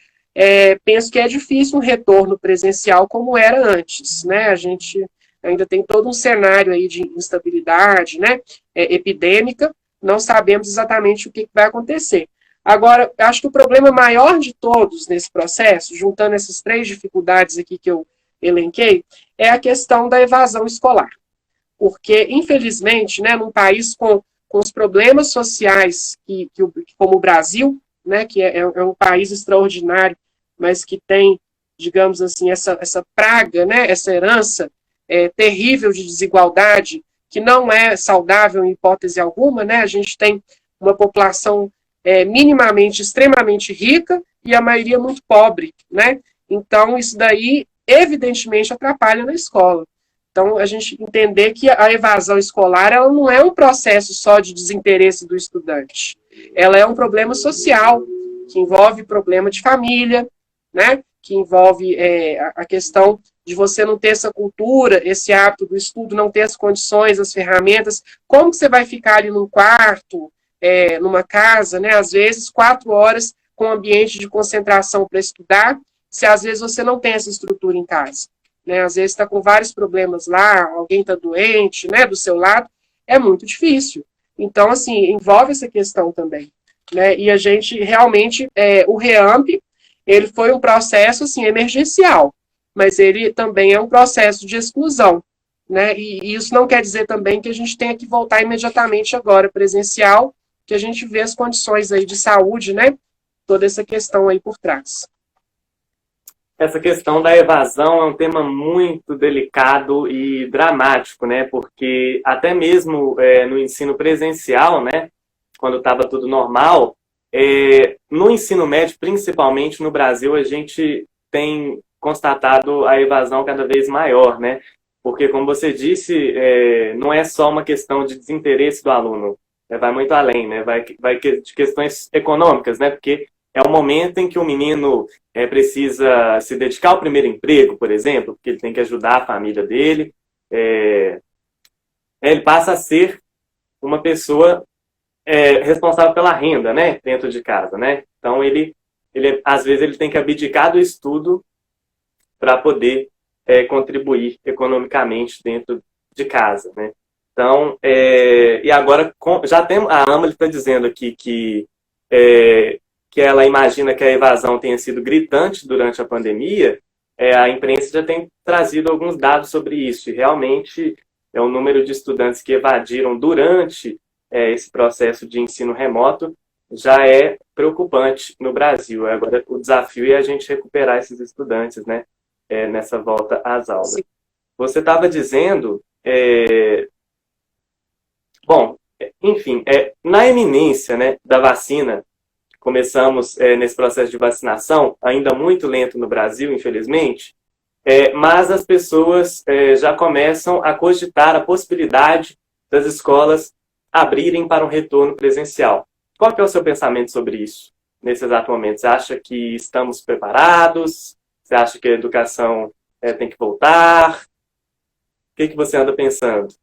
penso que é difícil um retorno presencial como era antes, né? A gente ainda tem todo um cenário aí de instabilidade, né? Epidêmica, não sabemos exatamente o que vai acontecer. Agora, acho que o problema maior de todos nesse processo, juntando essas 3 dificuldades aqui que eu elenquei, é a questão da evasão escolar. Porque, infelizmente, né, num país com os problemas sociais como o Brasil, né, que é um país extraordinário, mas que tem, digamos assim, essa praga, né, essa herança terrível de desigualdade, que não é saudável em hipótese alguma, né? A gente tem uma população minimamente, extremamente rica, e a maioria muito pobre, né? Então, isso daí, evidentemente, atrapalha na escola. Então, a gente entender que a evasão escolar ela não é um processo só de desinteresse do estudante. Ela é um problema social, que envolve problema de família, né? Que envolve a questão de você não ter essa cultura, esse hábito do estudo, não ter as condições, as ferramentas. Como que você vai ficar ali num quarto, numa casa, né? Às vezes, 4 horas com um ambiente de concentração para estudar, se às vezes você não tem essa estrutura em casa. Né? Às vezes está com vários problemas lá, alguém está doente, né, do seu lado, é muito difícil. Então, assim, envolve essa questão também. Né? E a gente realmente, o REAMP, ele foi um processo, assim, emergencial, mas ele também é um processo de exclusão. Né? E isso não quer dizer também que a gente tenha que voltar imediatamente agora presencial, que a gente vê as condições aí de saúde, né? Toda essa questão aí por trás. Essa questão da evasão é um tema muito delicado e dramático, né? Porque até mesmo no ensino presencial, né? Quando estava tudo normal, no ensino médio, principalmente no Brasil, a gente tem constatado a evasão cada vez maior, né? Porque, como você disse, não é só uma questão de desinteresse do aluno, vai muito além, né? Vai de questões econômicas, né? Porque é o momento em que o menino precisa se dedicar ao primeiro emprego, por exemplo, porque ele tem que ajudar a família dele. Ele passa a ser uma pessoa responsável pela renda, né, dentro de casa, né? Então, às vezes, ele tem que abdicar do estudo para poder contribuir economicamente dentro de casa, né? Então, e agora, já tem, a Amália está dizendo aqui que ela imagina que a evasão tenha sido gritante durante a pandemia. A imprensa já tem trazido alguns dados sobre isso, e realmente o número de estudantes que evadiram durante esse processo de ensino remoto já é preocupante no Brasil. Agora, o desafio é a gente recuperar esses estudantes, né, nessa volta às aulas. Sim. Você estava dizendo, bom, enfim, na iminência, né, da vacina, começamos nesse processo de vacinação, ainda muito lento no Brasil, infelizmente, mas as pessoas já começam a cogitar a possibilidade das escolas abrirem para um retorno presencial. Qual que é o seu pensamento sobre isso, nesse exato momento? Você acha que estamos preparados? Você acha que a educação tem que voltar? O que você anda pensando?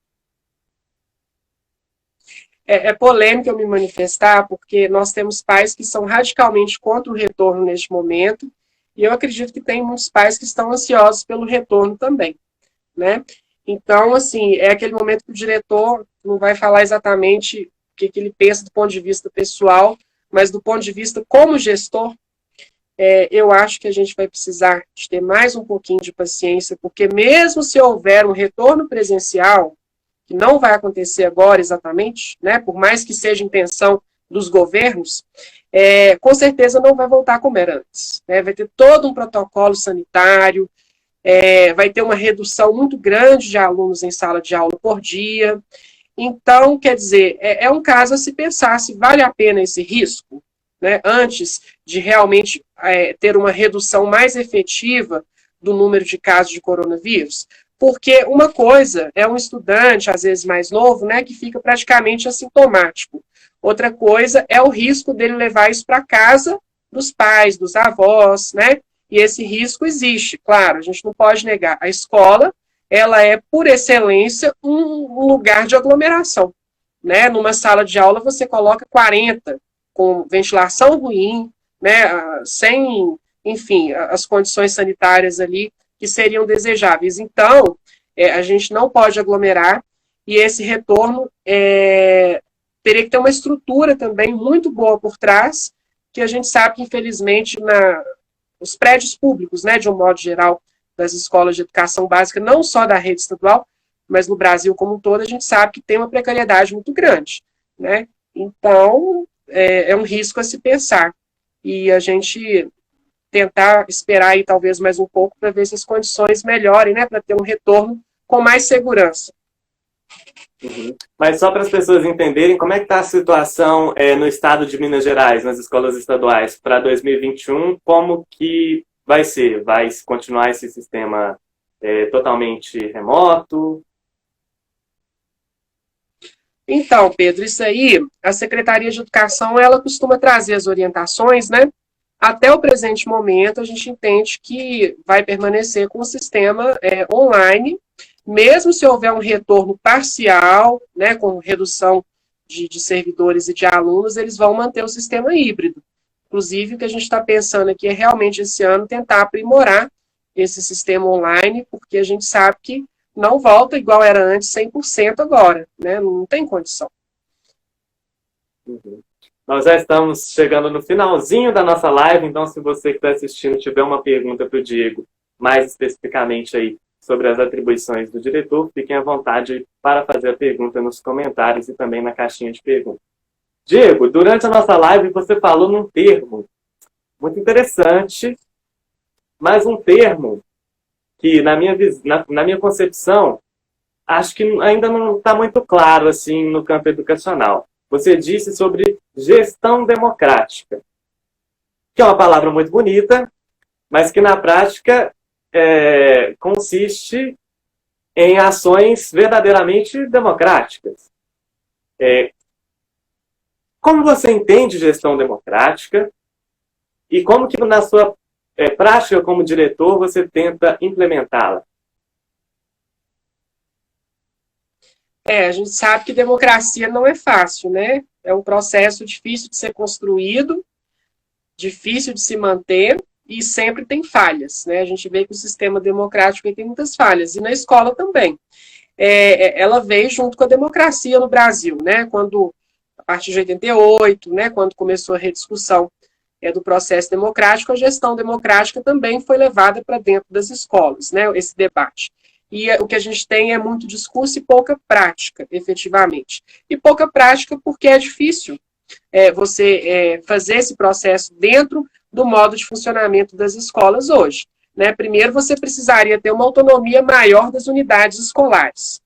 É polêmico eu me manifestar, porque nós temos pais que são radicalmente contra o retorno neste momento, e eu acredito que tem muitos pais que estão ansiosos pelo retorno também, né? Então, assim, é aquele momento que o diretor não vai falar exatamente o que ele pensa do ponto de vista pessoal, mas do ponto de vista como gestor, eu acho que a gente vai precisar de ter mais um pouquinho de paciência, porque mesmo se houver um retorno presencial, que não vai acontecer agora exatamente, né, por mais que seja intenção dos governos, com certeza não vai voltar como era antes. Né, vai ter todo um protocolo sanitário, vai ter uma redução muito grande de alunos em sala de aula por dia. Então, quer dizer, é um caso a se pensar se vale a pena esse risco, né, antes de realmente ter uma redução mais efetiva do número de casos de coronavírus. Porque uma coisa é um estudante, às vezes mais novo, né, que fica praticamente assintomático. Outra coisa é o risco dele levar isso para casa dos pais, dos avós, né? E esse risco existe, claro, a gente não pode negar. A escola, ela é, por excelência, um lugar de aglomeração. Né? Numa sala de aula, você coloca 40, com ventilação ruim, né? Sem, enfim, as condições sanitárias ali que seriam desejáveis. Então, a gente não pode aglomerar, e esse retorno teria que ter uma estrutura também muito boa por trás, que a gente sabe que, infelizmente, os prédios públicos, né, de um modo geral, das escolas de educação básica, não só da rede estadual, mas no Brasil como um todo, a gente sabe que tem uma precariedade muito grande. Né? Então, é um risco a se pensar. E a gente tentar esperar aí talvez mais um pouco para ver se as condições melhorem, né, para ter um retorno com mais segurança. Uhum. Mas só para as pessoas entenderem, como é que está a situação no estado de Minas Gerais, nas escolas estaduais, para 2021, como que vai continuar esse sistema totalmente remoto? Então, Pedro, isso aí, a Secretaria de Educação, ela costuma trazer as orientações, né? Até o presente momento, a gente entende que vai permanecer com o sistema online, mesmo se houver um retorno parcial, né, com redução de servidores e de alunos, eles vão manter o sistema híbrido. Inclusive, o que a gente está pensando aqui é realmente esse ano tentar aprimorar esse sistema online, porque a gente sabe que não volta igual era antes 100% agora, né? Não tem condição. Uhum. Nós já estamos chegando no finalzinho da nossa live, então se você que está assistindo tiver uma pergunta para o Diego, mais especificamente aí sobre as atribuições do diretor, fiquem à vontade para fazer a pergunta nos comentários e também na caixinha de perguntas. Diego, durante a nossa live você falou num termo muito interessante, mas um termo que na minha concepção, acho que ainda não está muito claro assim no campo educacional. Você disse sobre gestão democrática, que é uma palavra muito bonita, mas que na prática consiste em ações verdadeiramente democráticas. Como você entende gestão democrática e como que na sua prática como diretor você tenta implementá-la? A gente sabe que democracia não é fácil, né? É um processo difícil de ser construído, difícil de se manter e sempre tem falhas, né? A gente vê que o sistema democrático tem muitas falhas, e na escola também. Ela veio junto com a democracia no Brasil, né? Quando, a partir de 88, né? Quando começou a rediscussão do processo democrático, a gestão democrática também foi levada para dentro das escolas, né? Esse debate. E o que a gente tem é muito discurso e pouca prática, efetivamente. E pouca prática porque é difícil você fazer esse processo dentro do modo de funcionamento das escolas hoje. Né? Primeiro, você precisaria ter uma autonomia maior das unidades escolares.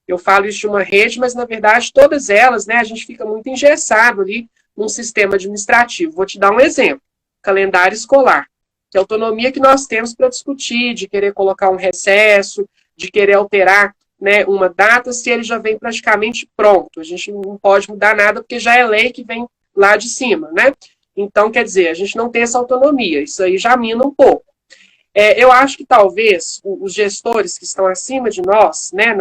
Eu falo isso de uma rede, mas, na verdade, todas elas, né, a gente fica muito engessado ali num sistema administrativo. Vou te dar um exemplo. Calendário escolar. Que é a autonomia que nós temos para discutir, de querer colocar um recesso, de querer alterar, né, uma data, se ele já vem praticamente pronto. A gente não pode mudar nada, porque já é lei que vem lá de cima, né? Então, quer dizer, a gente não tem essa autonomia. Isso aí já mina um pouco. Eu acho que talvez os gestores que estão acima de nós, né,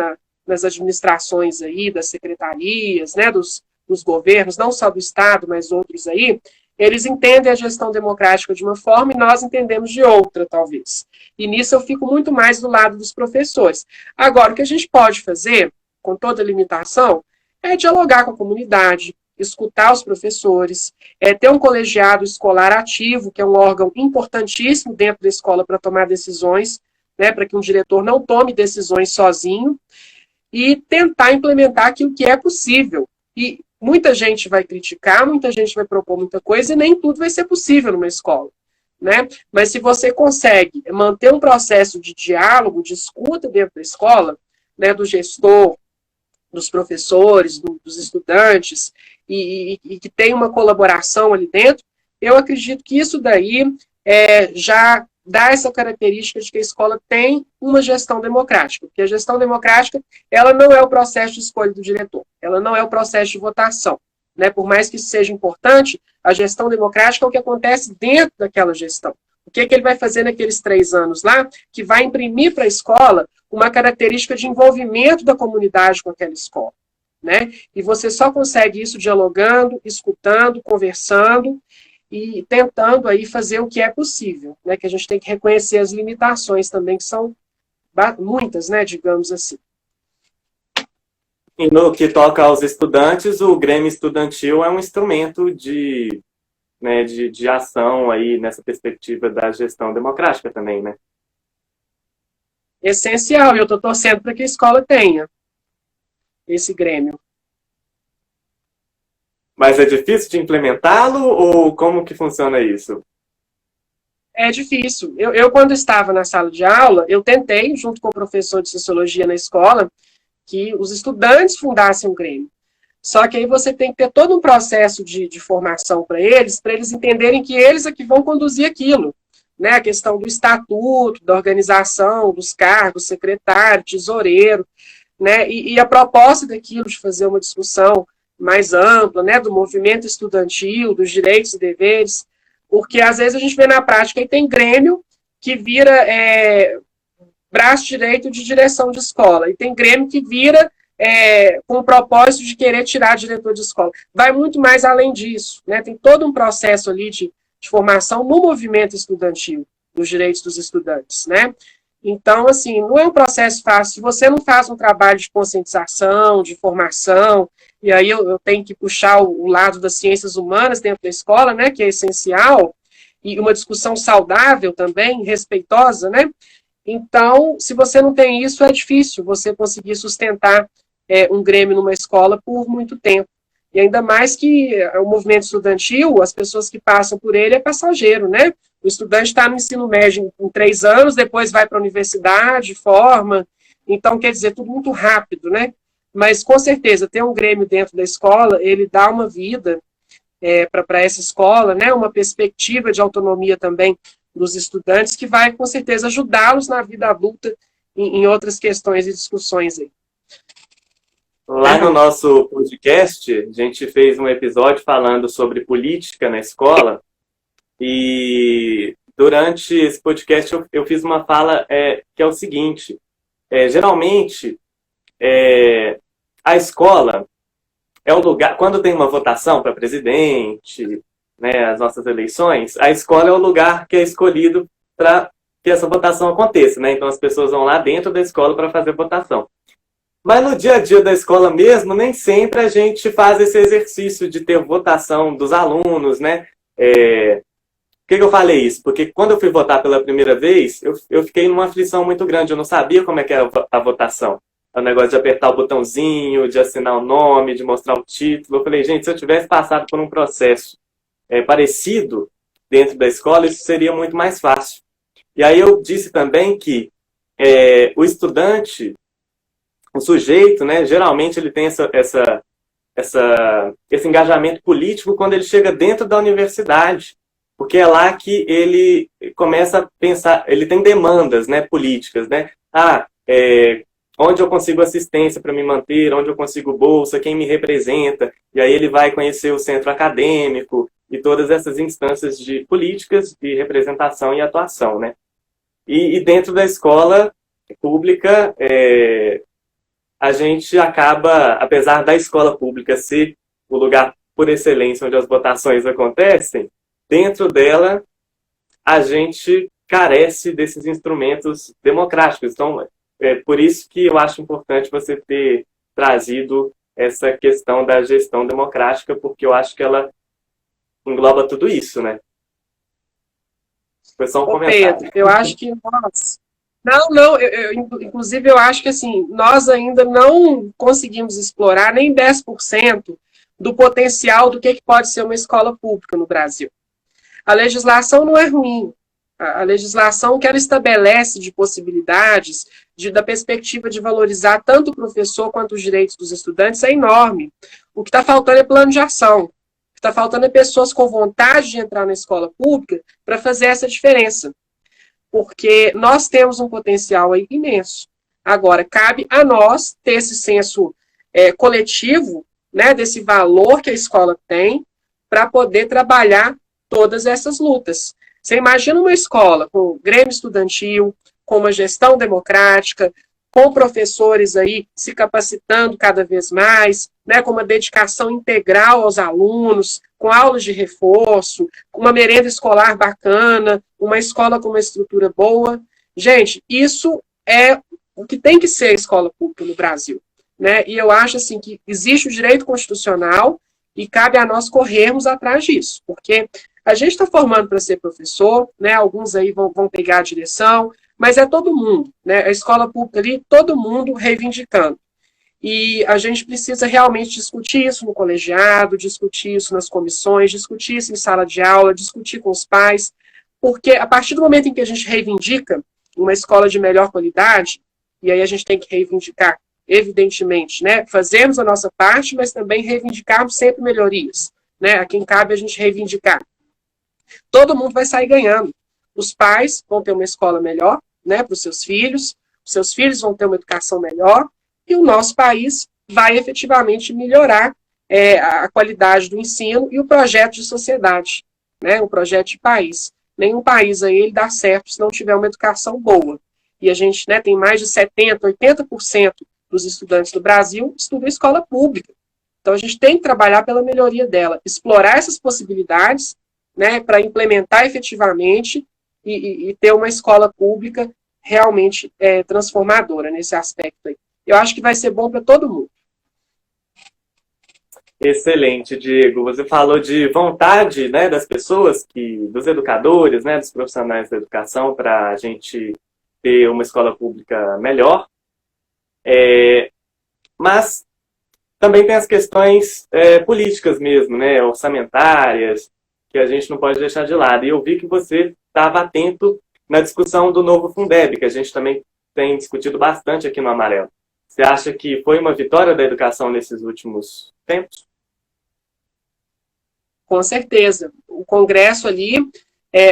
nas administrações aí, das secretarias, né, dos governos, não só do Estado, mas outros aí, eles entendem a gestão democrática de uma forma e nós entendemos de outra, talvez. E nisso eu fico muito mais do lado dos professores. Agora, o que a gente pode fazer, com toda limitação, é dialogar com a comunidade, escutar os professores, ter um colegiado escolar ativo, que é um órgão importantíssimo dentro da escola para tomar decisões, né, para que um diretor não tome decisões sozinho, e tentar implementar aquilo que é possível. E muita gente vai criticar, muita gente vai propor muita coisa, e nem tudo vai ser possível numa escola. Né? Mas se você consegue manter um processo de diálogo, de escuta dentro da escola, né, do gestor, dos professores, dos estudantes, e que tem uma colaboração ali dentro, eu acredito que isso daí já dá essa característica de que a escola tem uma gestão democrática, porque a gestão democrática, ela não é o processo de escolha do diretor, ela não é o processo de votação, né? Por mais que isso seja importante, a gestão democrática é o que acontece dentro daquela gestão. O que ele vai fazer naqueles 3 anos lá, que vai imprimir para a escola uma característica de envolvimento da comunidade com aquela escola, né? E você só consegue isso dialogando, escutando, conversando e tentando aí fazer o que é possível, né? Que a gente tem que reconhecer as limitações também, que são muitas, né? Digamos assim. E no que toca aos estudantes, o Grêmio Estudantil é um instrumento de ação aí nessa perspectiva da gestão democrática também, né? Essencial, e eu estou torcendo para que a escola tenha esse Grêmio. Mas é difícil de implementá-lo ou como que funciona isso? É difícil. Eu, quando estava na sala de aula, eu tentei, junto com o professor de sociologia na escola, que os estudantes fundassem um Grêmio. Só que aí você tem que ter todo um processo de formação para eles entenderem que eles é que vão conduzir aquilo. né, a questão do estatuto, da organização, dos cargos, secretário, tesoureiro, né, e a proposta daquilo de fazer uma discussão mais ampla, né, do movimento estudantil, dos direitos e deveres, porque às vezes a gente vê na prática e tem grêmio que vira braço direito de direção de escola, e tem grêmio que vira com o propósito de querer tirar diretor de escola. Vai muito mais além disso, né? Tem todo um processo ali de formação no movimento estudantil, dos direitos dos estudantes, né? Então, assim, não é um processo fácil. Se você não faz um trabalho de conscientização, de formação, e aí eu tenho que puxar o lado das ciências humanas dentro da escola, né, que é essencial, e uma discussão saudável também, respeitosa, né? Então, se você não tem isso, é difícil você conseguir sustentar um grêmio numa escola por muito tempo. E ainda mais que o movimento estudantil, as pessoas que passam por ele é passageiro, né? O estudante está no ensino médio em 3 anos, depois vai para a universidade, forma. Então, quer dizer, tudo muito rápido, né? Mas, com certeza, ter um grêmio dentro da escola, ele dá uma vida para essa escola, né? Uma perspectiva de autonomia também dos estudantes, que vai, com certeza, ajudá-los na vida adulta em outras questões e discussões aí. Lá no nosso podcast, a gente fez um episódio falando sobre política na escola, e durante esse podcast eu fiz uma fala que é o seguinte: geralmente a escola é o lugar, quando tem uma votação para presidente, né, as nossas eleições, a escola é o lugar que é escolhido para que essa votação aconteça, né? Então as pessoas vão lá dentro da escola para fazer votação. Mas no dia a dia da escola mesmo, nem sempre a gente faz esse exercício de ter votação dos alunos, né? Por que eu falei isso? Porque quando eu fui votar pela primeira vez, eu fiquei numa aflição muito grande. Eu não sabia como é que era a votação. O negócio de apertar o botãozinho, de assinar o nome, de mostrar o título. Eu falei, gente, se eu tivesse passado por um processo parecido dentro da escola, isso seria muito mais fácil. E aí eu disse também que o estudante, o sujeito, né, geralmente ele tem esse engajamento político quando ele chega dentro da universidade, porque é lá que ele começa a pensar, ele tem demandas, né, políticas, né? Onde eu consigo assistência para me manter, onde eu consigo bolsa, quem me representa, e aí ele vai conhecer o centro acadêmico e todas essas instâncias de políticas de representação e atuação, né? E dentro da escola pública, a gente acaba, apesar da escola pública ser o lugar por excelência onde as votações acontecem, dentro dela a gente carece desses instrumentos democráticos. Então, é por isso que eu acho importante você ter trazido essa questão da gestão democrática, porque eu acho que ela engloba tudo isso, né? Foi só um comentário. Pedro, eu acho que nós... Inclusive, eu acho que assim, nós ainda não conseguimos explorar nem 10% do potencial do que pode ser uma escola pública no Brasil. A legislação não é ruim. A legislação que ela estabelece de possibilidades, da perspectiva de valorizar tanto o professor quanto os direitos dos estudantes, é enorme. O que está faltando é plano de ação. O que está faltando é pessoas com vontade de entrar na escola pública para fazer essa diferença. Porque nós temos um potencial aí imenso. Agora, cabe a nós ter esse senso coletivo, né, desse valor que a escola tem, para poder trabalhar todas essas lutas. Você imagina uma escola com grêmio estudantil, com uma gestão democrática, com professores aí se capacitando cada vez mais, né, com uma dedicação integral aos alunos, com aulas de reforço, com uma merenda escolar bacana, uma escola com uma estrutura boa. Gente, isso é o que tem que ser a escola pública no Brasil, né? E eu acho assim que existe o direito constitucional e cabe a nós corrermos atrás disso, porque a gente está formando para ser professor, né? Alguns aí vão pegar a direção, mas é todo mundo, né? A escola pública ali, todo mundo reivindicando. E a gente precisa realmente discutir isso no colegiado, discutir isso nas comissões, discutir isso em sala de aula, discutir com os pais, porque a partir do momento em que a gente reivindica uma escola de melhor qualidade, e aí a gente tem que reivindicar, evidentemente, né? Fazermos a nossa parte, mas também reivindicarmos sempre melhorias, né? A quem cabe a gente reivindicar. Todo mundo vai sair ganhando. os pais vão ter uma escola melhor, né, para os seus filhos vão ter uma educação melhor, e o nosso país vai efetivamente melhorar a qualidade do ensino e o projeto de sociedade, né, o projeto de país. Nenhum país aí ele dá certo se não tiver uma educação boa. E a gente, né, tem mais de 70%, 80% dos estudantes do Brasil estudam em escola pública. Então a gente tem que trabalhar pela melhoria dela, explorar essas possibilidades, né, para implementar efetivamente e ter uma escola pública realmente transformadora nesse aspecto aí. Eu acho que vai ser bom para todo mundo. Excelente, Diego. Você falou de vontade, né, das pessoas, dos educadores, né, dos profissionais da educação, para a gente ter uma escola pública melhor. Mas também tem as questões políticas mesmo, né, orçamentárias, que a gente não pode deixar de lado. E eu vi que você estava atento na discussão do novo Fundeb, que a gente também tem discutido bastante aqui no Amarelo. Você acha que foi uma vitória da educação nesses últimos tempos? Com certeza. O Congresso ali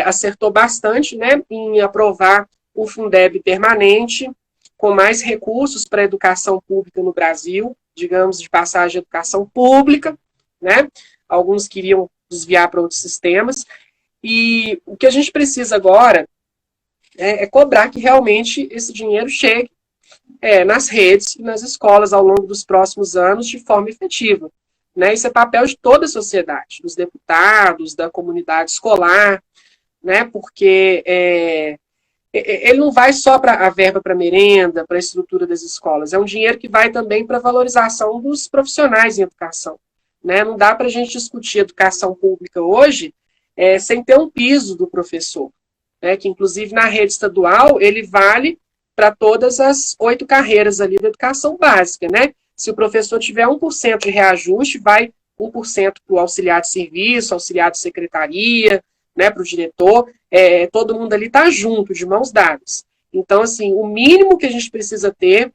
acertou bastante, né, em aprovar o Fundeb permanente, com mais recursos para a educação pública no Brasil, digamos, de passagem de educação pública, né? Alguns queriam desviar para outros sistemas. E o que a gente precisa agora é cobrar que realmente esse dinheiro chegue nas redes e nas escolas ao longo dos próximos anos de forma efetiva. Né? Isso é papel de toda a sociedade, dos deputados, da comunidade escolar, né? Porque ele não vai só para a verba para merenda, para a estrutura das escolas, é um dinheiro que vai também para a valorização dos profissionais em educação. Né? Não dá para a gente discutir educação pública hoje sem ter um piso do professor, né? Que inclusive na rede estadual ele vale para todas as 8 carreiras ali da educação básica, né? Se o professor tiver 1% de reajuste, vai 1% para o auxiliar de serviço, auxiliar de secretaria, né, para o diretor, todo mundo ali está junto, de mãos dadas. Então, assim, o mínimo que a gente precisa ter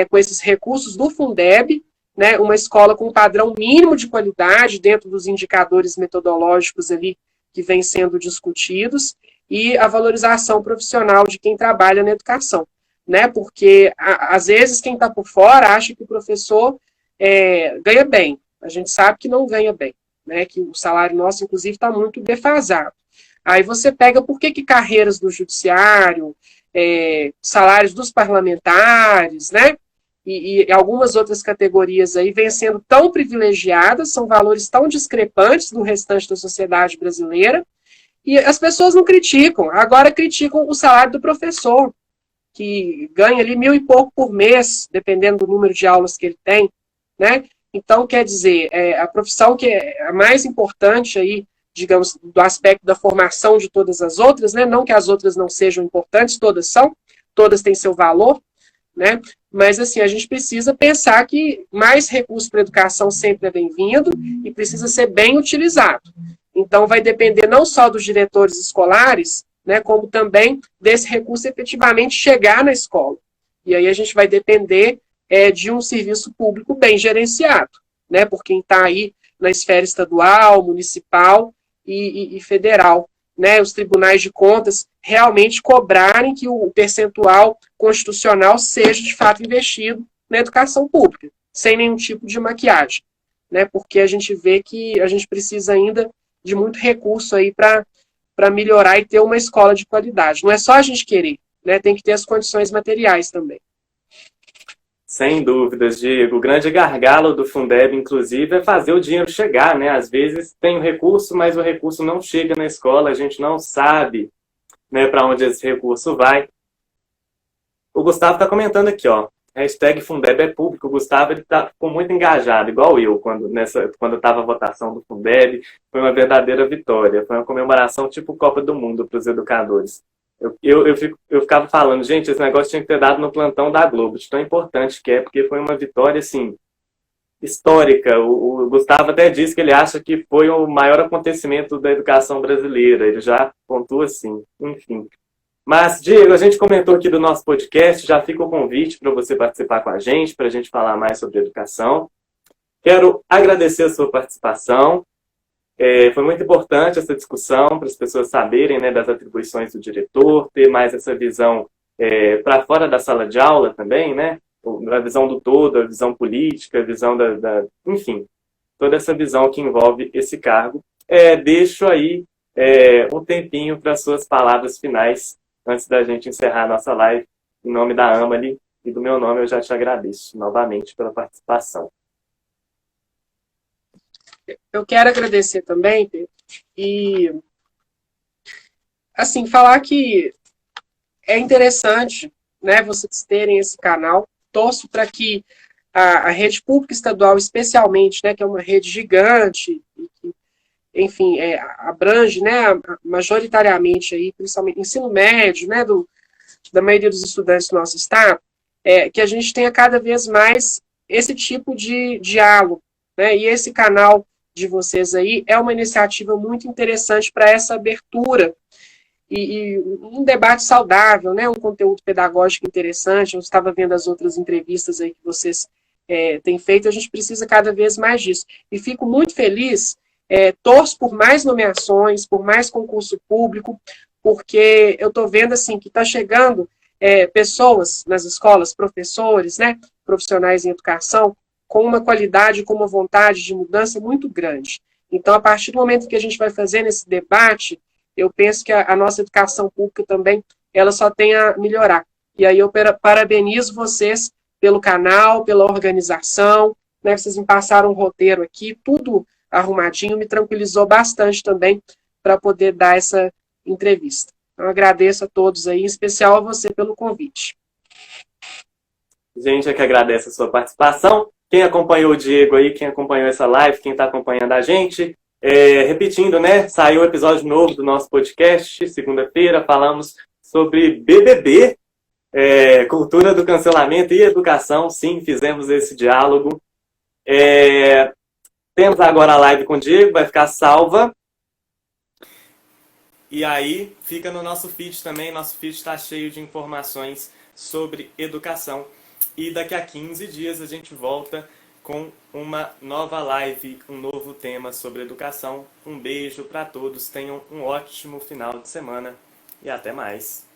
com esses recursos do Fundeb, né, uma escola com um padrão mínimo de qualidade dentro dos indicadores metodológicos ali que vêm sendo discutidos, e a valorização profissional de quem trabalha na educação. Né, porque, às vezes, quem está por fora acha que o professor ganha bem. A gente sabe que não ganha bem, né, que o salário nosso, inclusive, está muito defasado. Aí você pega por que carreiras do judiciário, salários dos parlamentares, né, e algumas outras categorias aí vêm sendo tão privilegiadas, são valores tão discrepantes do restante da sociedade brasileira, e as pessoas não criticam, agora criticam o salário do professor, que ganha ali 1.000 e pouco por mês, dependendo do número de aulas que ele tem, né? Então, quer dizer, a profissão que é a mais importante aí, digamos, do aspecto da formação de todas as outras, né? Não que as outras não sejam importantes, todas são, todas têm seu valor, né? Mas, assim, a gente precisa pensar que mais recurso para a educação sempre é bem-vindo e precisa ser bem utilizado. Então, vai depender não só dos diretores escolares, né, como também desse recurso efetivamente chegar na escola. E aí a gente vai depender de um serviço público bem gerenciado, né, por quem está aí na esfera estadual, municipal e federal. Né, os tribunais de contas realmente cobrarem que o percentual constitucional seja de fato investido na educação pública, sem nenhum tipo de maquiagem. Né, porque a gente vê que a gente precisa ainda de muito recurso aí para melhorar e ter uma escola de qualidade. Não é só a gente querer, né? Tem que ter as condições materiais também. Sem dúvidas, Diego. O grande gargalo do Fundeb, inclusive, é fazer o dinheiro chegar, né? Às vezes tem o recurso, mas o recurso não chega na escola, a gente não sabe, né, para onde esse recurso vai. O Gustavo está comentando aqui, ó. Hashtag Fundeb é público. O Gustavo ficou muito engajado, igual eu, quando estava a votação do Fundeb. Foi uma verdadeira vitória. Foi uma comemoração tipo Copa do Mundo para os educadores. Eu ficava falando, gente, esse negócio tinha que ter dado no plantão da Globo, de tão importante que é, porque foi uma vitória, assim, histórica. O Gustavo até disse que ele acha que foi o maior acontecimento da educação brasileira. Ele já pontua assim, enfim. Mas, Diego, a gente comentou aqui do nosso podcast, já fica o convite para você participar com a gente, para a gente falar mais sobre educação. Quero agradecer a sua participação. Foi muito importante essa discussão para as pessoas saberem, né, das atribuições do diretor, ter mais essa visão para fora da sala de aula também, né? A visão do todo, a visão política, a visão enfim, toda essa visão que envolve esse cargo. Deixo aí um tempinho para suas palavras finais, antes da gente encerrar a nossa live. Em nome da Amalie e do meu nome, eu já te agradeço novamente pela participação. Eu quero agradecer também, Pedro, e, assim, falar que é interessante, né, vocês terem esse canal. Torço para que a rede pública estadual, especialmente, né, que é uma rede gigante, e que, enfim, abrange, né, majoritariamente, aí, principalmente ensino médio, né, da maioria dos estudantes do nosso estado, que a gente tenha cada vez mais esse tipo de diálogo, né, e esse canal de vocês aí é uma iniciativa muito interessante para essa abertura e um debate saudável, né, um conteúdo pedagógico interessante. Eu estava vendo as outras entrevistas aí que vocês têm feito, a gente precisa cada vez mais disso. E fico muito feliz, torço por mais nomeações, por mais concurso público, porque eu estou vendo assim que está chegando pessoas nas escolas, professores, né, profissionais em educação, com uma qualidade, com uma vontade de mudança muito grande. Então, a partir do momento que a gente vai fazer esse debate, eu penso que a nossa educação pública também, ela só tem a melhorar. E aí eu parabenizo vocês pelo canal, pela organização, né, vocês me passaram um roteiro aqui, tudo arrumadinho, me tranquilizou bastante também para poder dar essa entrevista. Então, agradeço a todos aí, em especial a você pelo convite. Gente, é que agradece a sua participação. Quem acompanhou o Diego aí, quem acompanhou essa live, quem está acompanhando a gente, repetindo, né? Saiu um episódio novo do nosso podcast, segunda-feira, falamos sobre BBB, cultura do cancelamento e educação. Sim, fizemos esse diálogo. Temos agora a live com o Diego, vai ficar salva. E aí, fica no nosso feed também. Nosso feed está cheio de informações sobre educação. E daqui a 15 dias a gente volta com uma nova live, um novo tema sobre educação. Um beijo para todos, tenham um ótimo final de semana e até mais.